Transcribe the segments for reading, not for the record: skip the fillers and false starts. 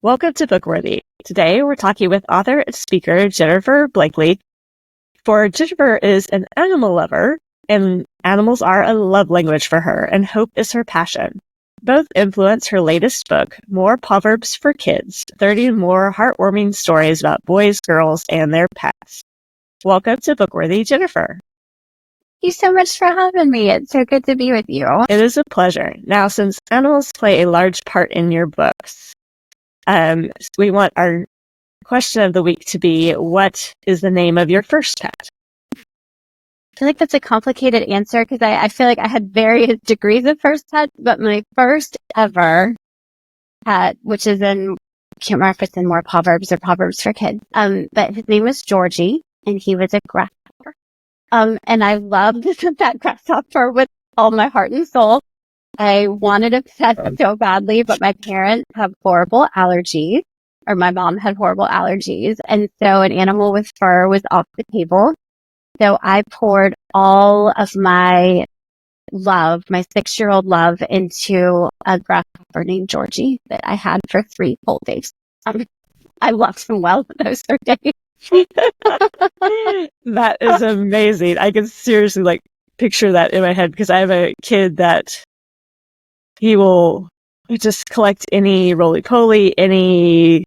Welcome to BookWorthy. Today we're talking with author and speaker Jennifer Bleakly. For Jennifer is an animal lover, and animals are a love language for her, and hope is her passion. Both influence her latest book, More Proverbs for Kids, 30 more heartwarming stories about boys, girls, and their pets. Welcome to BookWorthy, Jennifer. Thank you so much for having me. It's so good to be with you. It is a pleasure. Now, since animals play a large part in your books, we want our question of the week to be, what is the name of your first pet? I feel like that's a complicated answer because I feel like I had various degrees of first pets, but my first ever pet, which is I can't remember if it's in More Proverbs or Proverbs for Kids, but his name was Georgie, and he was a grasshopper. And I loved that grasshopper with all my heart and soul. I wanted a pet so badly, but my parents have horrible allergies, or my mom had horrible allergies. And so an animal with fur was off the table. So I poured all of my love, my 6-year-old love, into a grasshopper named Georgie that I had for 3 whole days. I loved him well those 3 days. That is amazing. I can seriously picture that in my head because I have a kid that he will just collect any roly-poly, any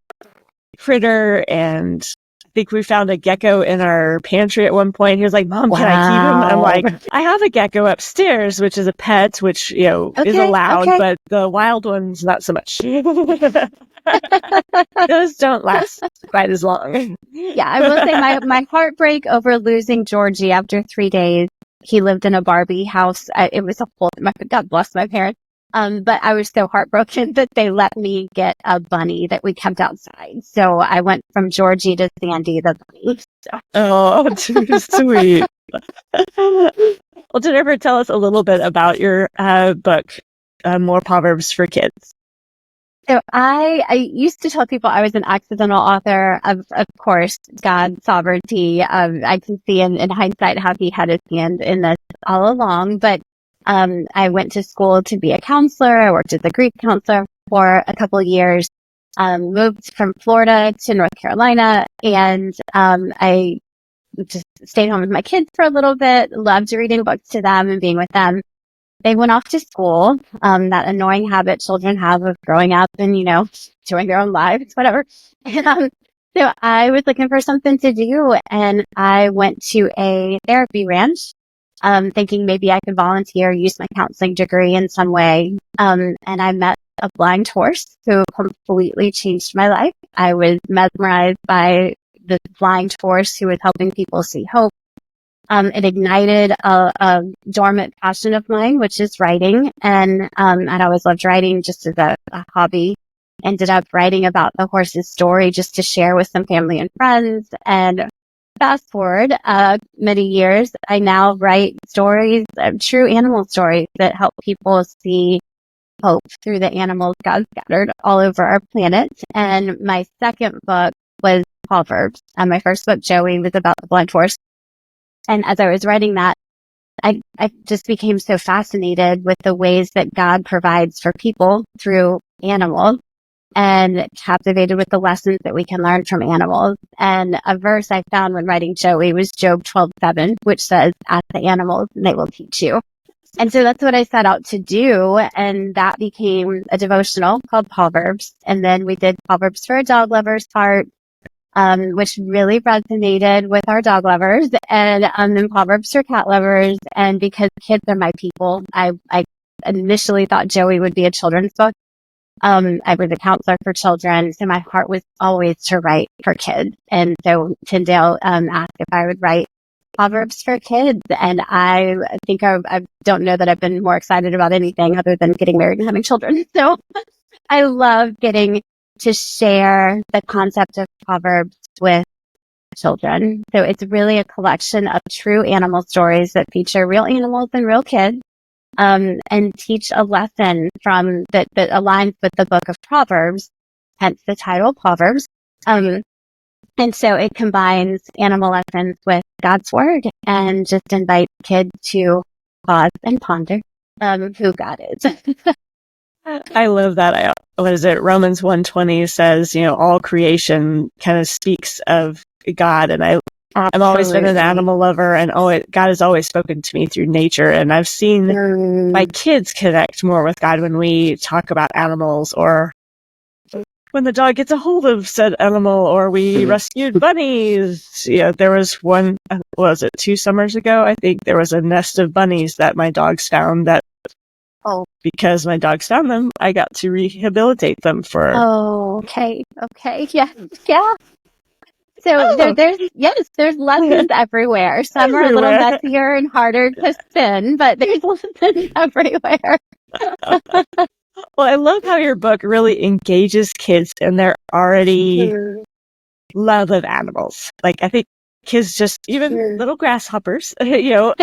critter, and I think we found a gecko in our pantry at one point. He was like, "Mom, can I keep him?" I'm like, "I have a gecko upstairs, which is a pet, which, is allowed, but the wild ones, not so much." Those don't last quite as long. Yeah, I will say my heartbreak over losing Georgie after 3 days. He lived in a Barbie house. It was a whole, God bless my parents. But I was so heartbroken that they let me get a bunny that we kept outside. So I went from Georgie to Sandy the bunny. So. Oh, too sweet. Well, Jennifer, tell us a little bit about your book, More Proverbs for Kids. So I used to tell people I was an accidental author. Of course, God's sovereignty. I can see in hindsight how he had his hand in this all along. But I went to school to be a counselor. I worked as a Greek counselor for a couple of years. Moved from Florida to North Carolina, and I just stayed home with my kids for a little bit. Loved reading books to them and being with them. They went off to school, that annoying habit children have of growing up and, doing their own lives, whatever. And so I was looking for something to do, and I went to a therapy ranch, thinking maybe I could volunteer, use my counseling degree in some way. And I met a blind horse who completely changed my life. I was mesmerized by the blind horse who was helping people see hope. It ignited a dormant passion of mine, which is writing. And I'd always loved writing just as a hobby. Ended up writing about the horse's story just to share with some family and friends. And fast forward many years, I now write stories, true animal stories that help people see hope through the animals God scattered all over our planet. And my second book was Proverbs. My first book, Joey, was about the blind horse. And as I was writing that, I just became so fascinated with the ways that God provides for people through animals, and captivated with the lessons that we can learn from animals. And a verse I found when writing Joey was Job 12:7, which says, "Ask the animals and they will teach you." And so that's what I set out to do. And that became a devotional called Proverbs. And then we did Proverbs for a Dog Lover's Heart, which really resonated with our dog lovers, and then Proverbs for cat lovers. And because kids are my people, I initially thought Joey would be a children's book. I was a counselor for children, so my heart was always to write for kids. And so Tyndale asked if I would write Proverbs for kids, and I think I don't know that I've been more excited about anything other than getting married and having children. So I love getting to share the concept of Proverbs with children. So it's really a collection of true animal stories that feature real animals and real kids, and teach a lesson from that aligns with the book of Proverbs, hence the title Proverbs. And so it combines animal lessons with God's word, and just invites kids to pause and ponder who God is. I love that. What is it? Romans 1:20 says, all creation kind of speaks of God. And I've always been an animal lover, and God has always spoken to me through nature. And I've seen my kids connect more with God when we talk about animals, or when the dog gets a hold of said animal, or we rescued bunnies. There was one, was it 2 summers ago? I think there was a nest of bunnies that my dogs found that, because my dogs found them, I got to rehabilitate them for. Oh, okay. Yeah. So there's lessons everywhere. Some are a little messier and harder to spin, but there's lessons everywhere. Well, I love how your book really engages kids in their already love of animals. Like, I think kids just, even little grasshoppers, kids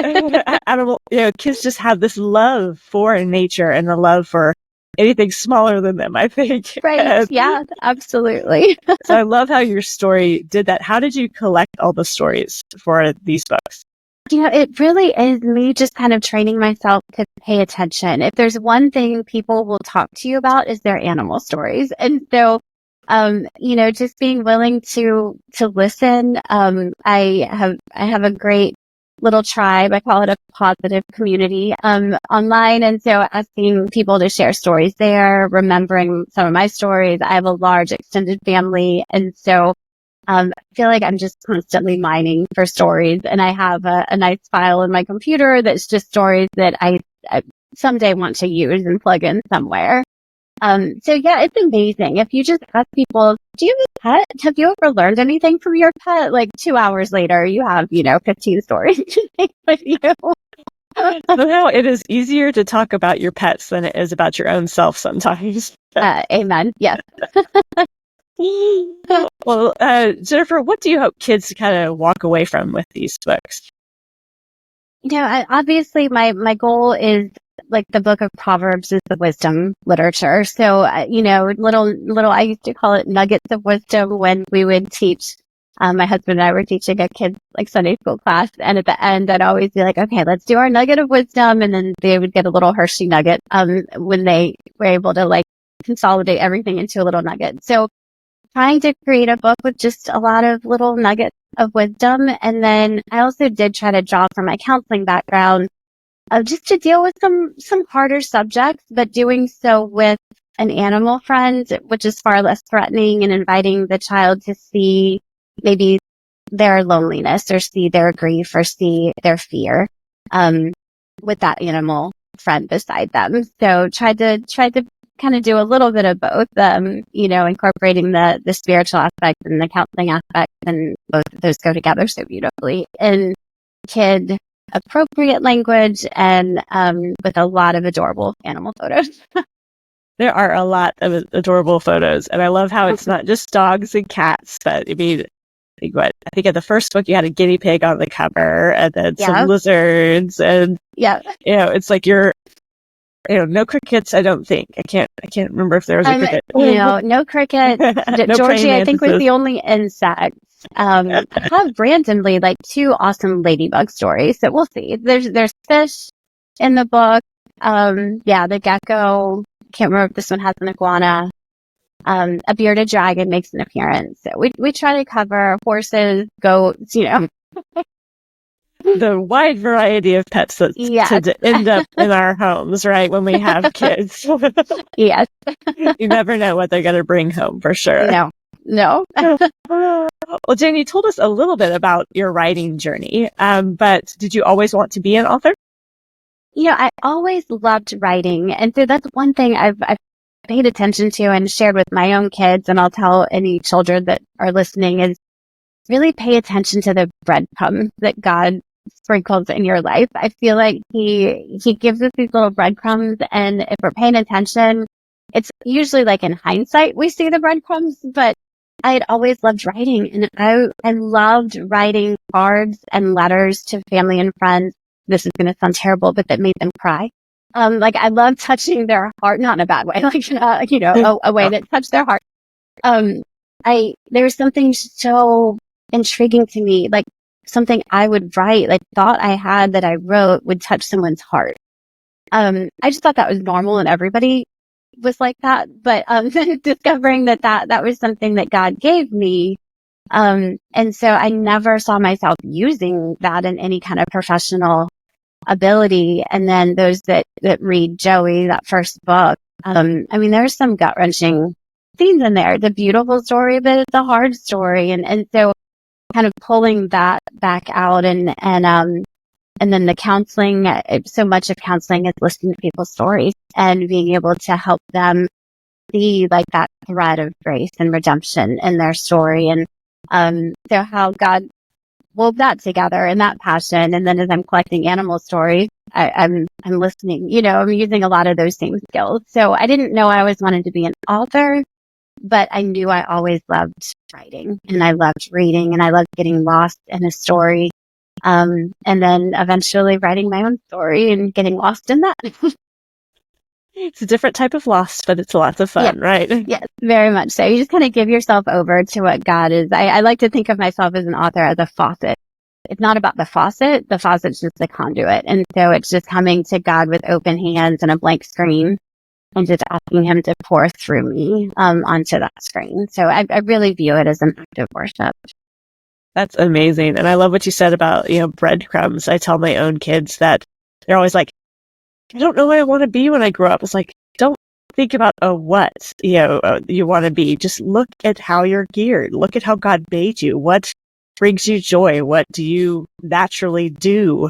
just have this love for nature and a love for anything smaller than them, I think. Right. Yeah, absolutely. So I love how your story did that. How did you collect all the stories for these books? It really is me just kind of training myself to pay attention. If there's one thing people will talk to you about, is their animal stories. And so, just being willing to listen. I have a great little tribe. I call it a positive community, online. And so asking people to share stories there, remembering some of my stories. I have a large extended family. And so, I feel like I'm just constantly mining for stories, and I have a nice file in my computer that's just stories that I someday want to use and plug in somewhere. So yeah, it's amazing. If you just ask people, do you have a pet? Have you ever learned anything from your pet? Like 2 hours later, you have, 15 stories to take with you. Somehow it is easier to talk about your pets than it is about your own self sometimes. Amen. Yes. Well, Jennifer, what do you hope kids kind of walk away from with these books? Obviously my goal is, like, the book of Proverbs is the wisdom literature. So, little, I used to call it nuggets of wisdom when we would teach. My husband and I were teaching a kid's Sunday school class. And at the end, I'd always be like, okay, let's do our nugget of wisdom. And then they would get a little Hershey nugget, when they were able to consolidate everything into a little nugget. So, trying to create a book with just a lot of little nuggets of wisdom. And then I also did try to draw from my counseling background, just to deal with some harder subjects, but doing so with an animal friend, which is far less threatening, and inviting the child to see maybe their loneliness, or see their grief, or see their fear, with that animal friend beside them. So tried to kind of do a little bit of both, incorporating the spiritual aspect and the counseling aspect, and both of those go together so beautifully in kid appropriate language, and with a lot of adorable animal photos. There are a lot of adorable photos, and I love how it's not just dogs and cats, but I think of the first book you had a guinea pig on the cover, and then some lizards, and it's like no crickets. I don't think I can't remember if there was a cricket. No crickets. No Georgie, I think, was the only insect. I have randomly 2 awesome ladybug stories, so we'll see. There's fish in the book. The gecko. Can't remember if this one has an iguana. A bearded dragon makes an appearance. So we try to cover horses, goats, the wide variety of pets that to end up in our homes, right, when we have kids. Yes. You never know what they're going to bring home, for sure. No. Well, Jen, you told us a little bit about your writing journey, but did you always want to be an author? I always loved writing. And so that's one thing I've paid attention to and shared with my own kids, and I'll tell any children that are listening, is really pay attention to the breadcrumbs that God sprinkles in your life. I feel like he gives us these little breadcrumbs, and if we're paying attention, it's usually in hindsight we see the breadcrumbs. But I had always loved writing, and I loved writing cards and letters to family and friends. This is going to sound terrible, but that made them cry. I love touching their heart, not in a bad way, a way that touched their heart. There was something so intriguing to me, something I would write, thought I had that I wrote would touch someone's heart. I just thought that was normal in everybody. was like that, but discovering that was something that God gave me. And so I never saw myself using that in any kind of professional ability. And then those that read Joey, that first book, I mean, there's some gut wrenching scenes in there. It's a beautiful story, but it's a hard story. And so kind of pulling that back out and then the counseling, so much of counseling is listening to people's stories and being able to help them see like that thread of grace and redemption in their story. And so how God wove that together and that passion. And then as I'm collecting animal stories, I'm listening, I'm using a lot of those same skills. So I didn't know I always wanted to be an author, but I knew I always loved writing and I loved reading and I loved getting lost in a story. And then eventually writing my own story and getting lost in that. It's a different type of lost, but it's lots of fun, right? Yes, very much so. You just kind of give yourself over to what God is. I like to think of myself as an author as a faucet. It's not about the faucet. The faucet's just the conduit. And so it's just coming to God with open hands and a blank screen and just asking him to pour through me onto that screen. So I really view it as an act of worship. That's amazing. And I love what you said about, breadcrumbs. I tell my own kids that they're always like, I don't know what I want to be when I grow up. It's like, don't think about what, you want to be. Just look at how you're geared. Look at how God made you. What brings you joy? What do you naturally do,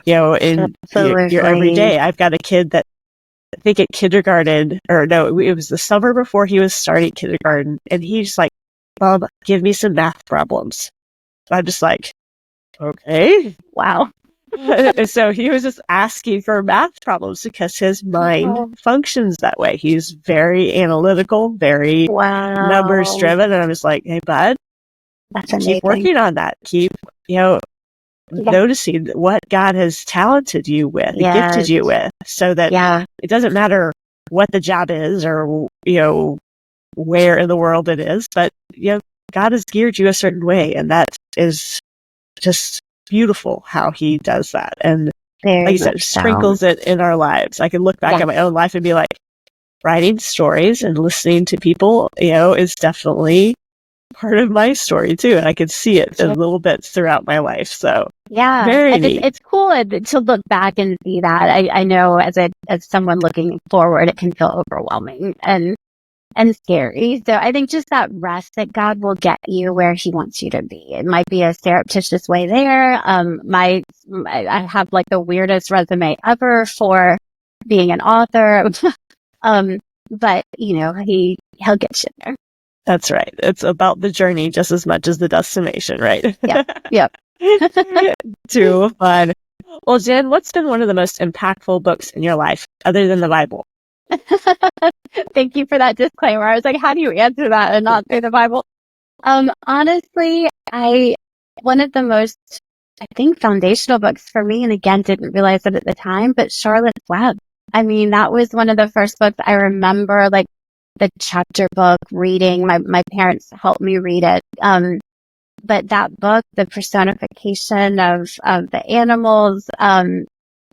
in your everyday? I've got a kid that I think at kindergarten, or no, it was the summer before he was starting kindergarten. And he's like, Mom, give me some math problems. I'm just like, okay. Wow. And so he was just asking for math problems because his mind functions that way. He's very analytical, very numbers driven. And I'm just like, hey, bud, keep working on that. Keep, noticing what God has talented you with, gifted you with, so that it doesn't matter what the job is or, where in the world it is, but, God has geared you a certain way. And that is just beautiful how he does that. And like you said, sprinkles it in our lives. I can look back at my own life and be like, writing stories and listening to people, is definitely part of my story too. And I can see it in little bits throughout my life. So very neat. It's cool to look back and see that. I know as someone looking forward, it can feel overwhelming and scary. So I think just that rest that God will get you where he wants you to be. It might be a surreptitious way there. I have like the weirdest resume ever for being an author. But he'll get you there. That's right. It's about the journey just as much as the destination, right? Yep. Too fun. Well, Jen, what's been one of the most impactful books in your life other than the Bible? Thank you for that disclaimer. I was like, how do you answer that and not say the Bible? Honestly, one of the most, I think, foundational books for me, and again, didn't realize it at the time, but Charlotte's Web. I mean, that was one of the first books I remember, like the chapter book reading. My parents helped me read it. But that book, the personification of the animals,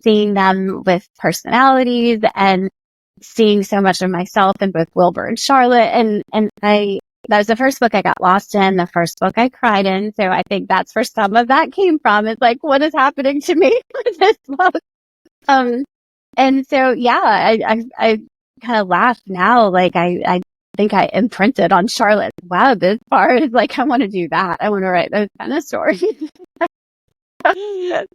seeing them with personalities and seeing so much of myself in both Wilbur and Charlotte. And that was the first book I got lost in, the first book I cried in. So I think that's where some of that came from. It's like, what is happening to me with this book? And so, I kind of laugh now. Like I think I imprinted on Charlotte's Web as far as like, I want to do that. I want to write those kind of stories.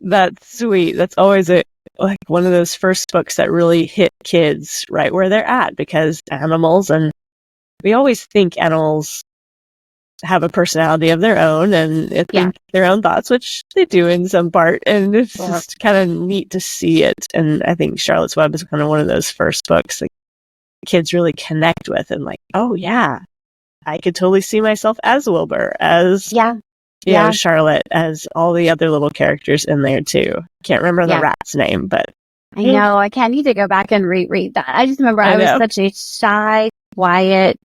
That's sweet. That's always like one of those first books that really hit kids right where they're at, because animals, and we always think animals have a personality of their own and think their own thoughts, which they do in some part. And it's just kind of neat to see it. And I think Charlotte's Web is kind of one of those first books that kids really connect with and like, oh yeah, I could totally see myself as Wilbur, as Charlotte, as all the other little characters in there too. Can't remember the rat's name, but I know I can't need to go back and reread that. I just remember I was such a shy, quiet,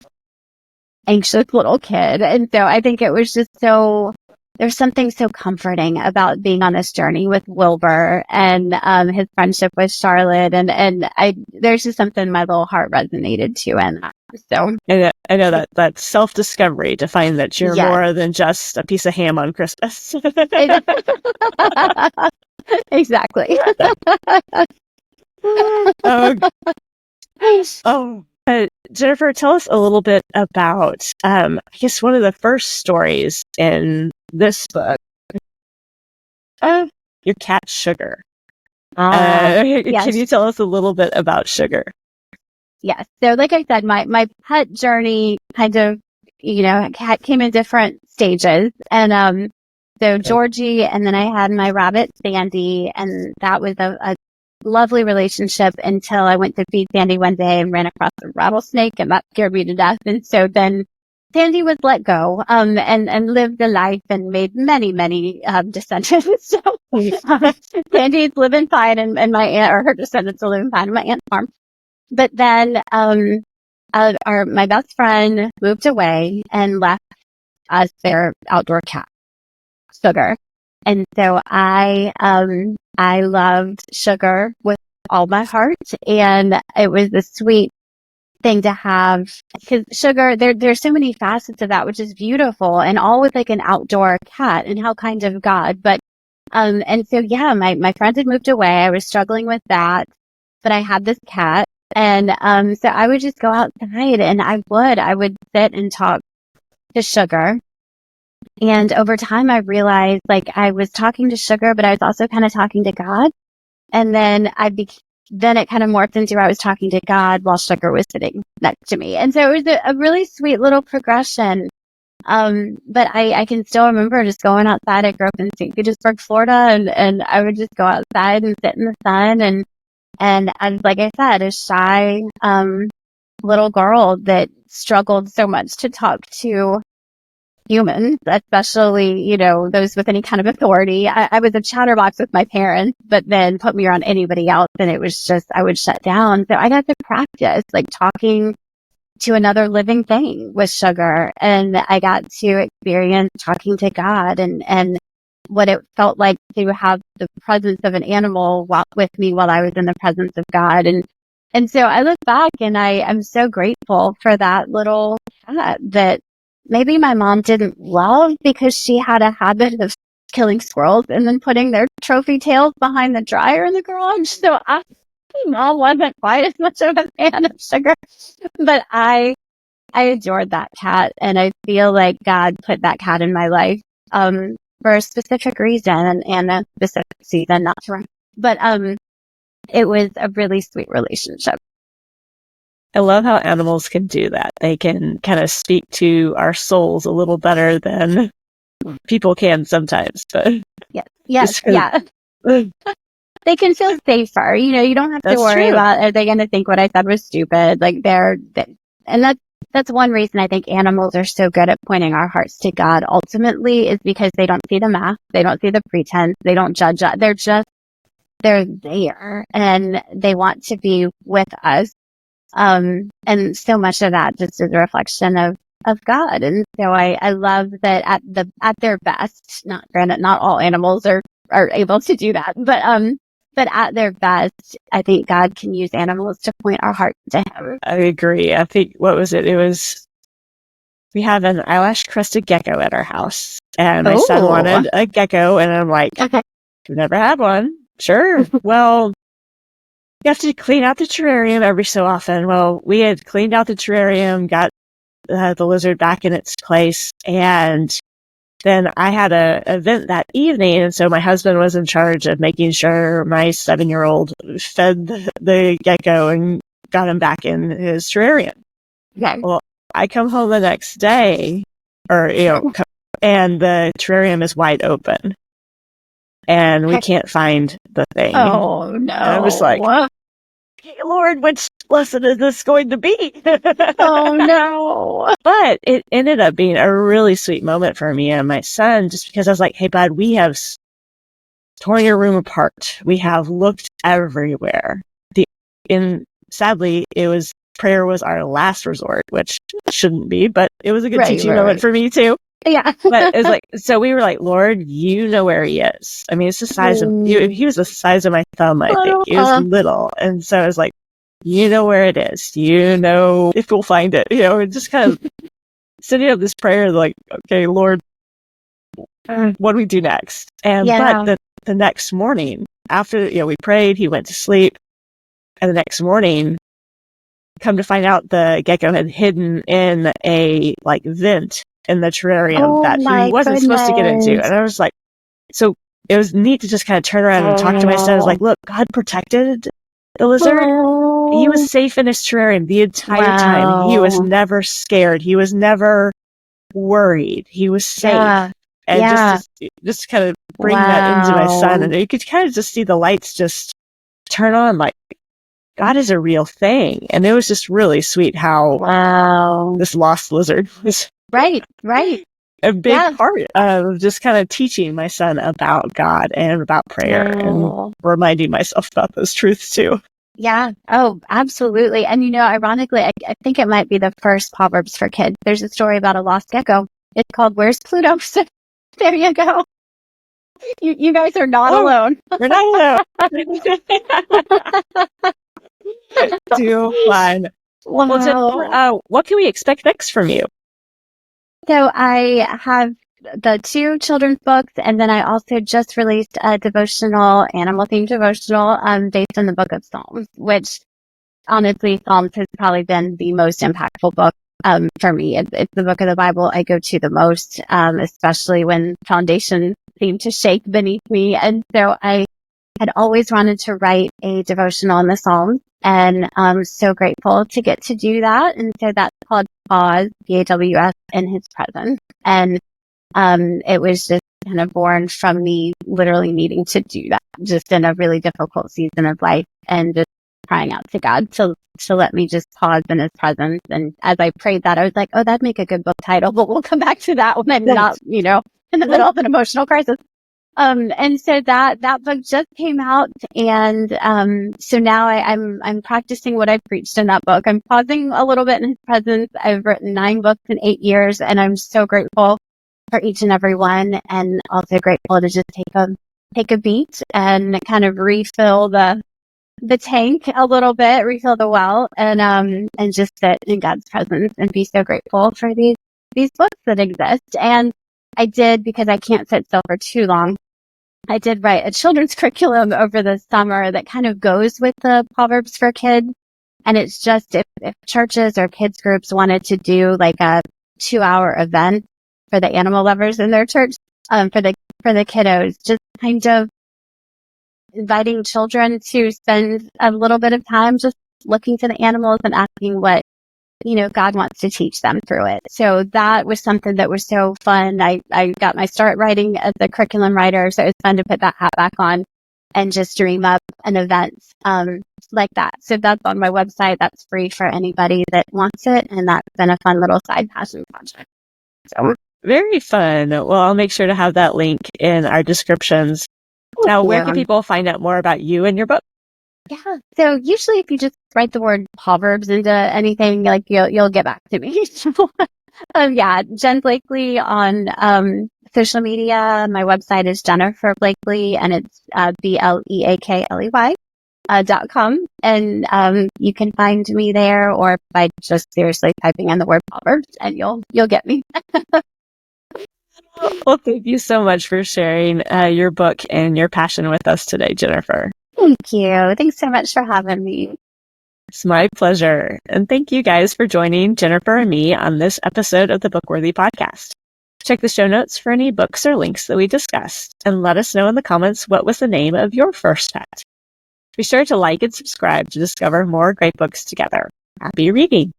anxious little kid, and so I think it was just so there's something so comforting about being on this journey with Wilbur and his friendship with Charlotte, and there's just something my little heart resonated to in that. So I know that self-discovery to find that you're yes. more than just a piece of ham on Christmas. Exactly. Jennifer, tell us a little bit about, I guess, one of the first stories in this book. Your cat, Sugar. Yes. Can you tell us a little bit about Sugar? Yes. So like I said, my pet journey kind of, came in different stages. And so Georgie, and then I had my rabbit, Sandy, and that was a lovely relationship until I went to feed Sandy one day and ran across a rattlesnake, and that scared me to death. And so then Sandy was let go, and lived a life and made many, many, descendants. So, Sandy's living fine, and my aunt, or her descendants are living fine in my aunt's farm. But then, my best friend moved away and left us their outdoor cat, Sugar. And so I loved Sugar with all my heart, and it was a sweet thing to have, because Sugar, there's so many facets of that, which is beautiful, and all with like an outdoor cat, and how kind of God. But and so yeah, my friends had moved away. I was struggling with that, but I had this cat, and so I would just go outside, and I would sit and talk to Sugar. And over time, I realized like I was talking to Sugar, but I was also kind of talking to God. And then then it kind of morphed into I was talking to God while Sugar was sitting next to me. And so it was a really sweet little progression. But I can still remember just going outside. I grew up in St. Petersburg, Florida, and I would just go outside and sit in the sun. And as, like I said, a shy, little girl that struggled so much to talk to humans, especially, those with any kind of authority. I was a chatterbox with my parents, but then put me around anybody else, and it was just, I would shut down. So I got to practice like talking to another living thing with Sugar, and I got to experience talking to God and what it felt like to have the presence of an animal with me while I was in the presence of God. And so I look back, and I'm so grateful for that little cat that maybe my mom didn't love, because she had a habit of killing squirrels and then putting their trophy tails behind the dryer in the garage. So my mom wasn't quite as much of a fan of Sugar, but I adored that cat, and I feel like God put that cat in my life for a specific reason and a specific season, not to run. But it was a really sweet relationship. I love how animals can do that. They can kind of speak to our souls a little better than people can sometimes. But yes, yeah. They can feel safer. You don't have to worry about, are they going to think what I said was stupid? Like and that's one reason I think animals are so good at pointing our hearts to God ultimately, is because they don't see the mask, they don't see the pretense, they don't judge us. They're there, and they want to be with us. And so much of that just is a reflection of God. And so I love that at their best, granted, not all animals are able to do that, but at their best, I think God can use animals to point our hearts to Him. I agree. I think, what was it? We have an eyelash crested gecko at our house, and my son wanted a gecko, and I'm like, okay, you've never had one. Sure. Well, you have to clean out the terrarium every so often. Well, we had cleaned out the terrarium, got the lizard back in its place, and then I had an event that evening, and so my husband was in charge of making sure my 7-year-old fed the gecko and got him back in his terrarium. Okay. Well, I come home the next day, and the terrarium is wide open, and we can't find the thing. Oh, no. And I was like, hey, Lord, which lesson is this going to be? Oh, no. But it ended up being a really sweet moment for me and my son, just because I was like, hey, bud, we have torn your room apart. We have looked everywhere. Sadly, prayer was our last resort, which shouldn't be, but it was a good teaching moment for me too. Yeah. But it's like, so we were like, Lord, you know where he is. I mean, it's the size of, he was the size of my thumb, I think. He was little. And so I was like, you know where it is. You know if we'll find it. And just kind of sending up this prayer like, okay, Lord, what do we do next? And but the next morning, after we prayed, he went to sleep. And the next morning, come to find out, the gecko had hidden in a vent in the terrarium that he wasn't supposed to get into. And I was like, so it was neat to just kind of turn around and talk to my son. I was like, look, God protected the lizard. He was safe in his terrarium the entire time. He was never scared. He was never worried. He was safe. And just kind of bring that into my son. And you could kind of just see the lights just turn on, like, God is a real thing. And it was just really sweet how this lost lizard was right. a big part of just kind of teaching my son about God and about prayer and reminding myself about those truths too. Yeah. Oh, absolutely. And ironically, I think it might be the first Proverbs for kids. There's a story about a lost gecko. It's called "Where's Pluto?" So there you go. You guys are not alone. We're not alone. Too fun. Wow. Well, Jennifer, what can we expect next from you? So I have the 2 children's books, and then I also just released a devotional, animal-themed devotional, based on the book of Psalms, which honestly, Psalms has probably been the most impactful book for me. It's the book of the Bible I go to the most, especially when foundations seem to shake beneath me. And so I had always wanted to write a devotional in the Psalms, and I'm so grateful to get to do that. And so that's called Pause, P-A-W-S, in His Presence. And it was just kind of born from me literally needing to do that, just in a really difficult season of life, and just crying out to God to let me just pause in His presence. And as I prayed that, I was like, oh, that'd make a good book title, but we'll come back to that when I'm not, in the middle of an emotional crisis. And so that book just came out, and so now I'm practicing what I've preached in that book. I'm pausing a little bit in His presence. I've written 9 books in 8 years, and I'm so grateful for each and every one, and also grateful to just take a beat and kind of refill the tank a little bit, refill the well, and just sit in God's presence and be so grateful for these books that exist. And I did, because I can't sit still for too long, I did write a children's curriculum over the summer that kind of goes with the Proverbs for kids. And it's just if churches or kids groups wanted to do like a 2-hour event for the animal lovers in their church, for the kiddos, just kind of inviting children to spend a little bit of time just looking to the animals and asking what God wants to teach them through it. So that was something that was so fun. I got my start writing as a curriculum writer, so it was fun to put that hat back on and just dream up an event like that. So that's on my website. That's free for anybody that wants it, and that's been a fun little side passion project. So very fun. Well, I'll make sure to have that link in our descriptions. Now, where can people find out more about you and your book? Yeah. So usually if you just write the word Proverbs into anything, like you'll get back to me. Jen Bleakley on social media. My website is Jennifer Bleakley, and it's BLEAKLEY .com. And you can find me there, or by just seriously typing in the word Proverbs, and you'll get me. Well, thank you so much for sharing your book and your passion with us today, Jennifer. Thank you. Thanks so much for having me. It's my pleasure. And thank you guys for joining Jennifer and me on this episode of the BookWorthy Podcast. Check the show notes for any books or links that we discussed, and let us know in the comments what was the name of your first pet. Be sure to like and subscribe to discover more great books together. Happy reading!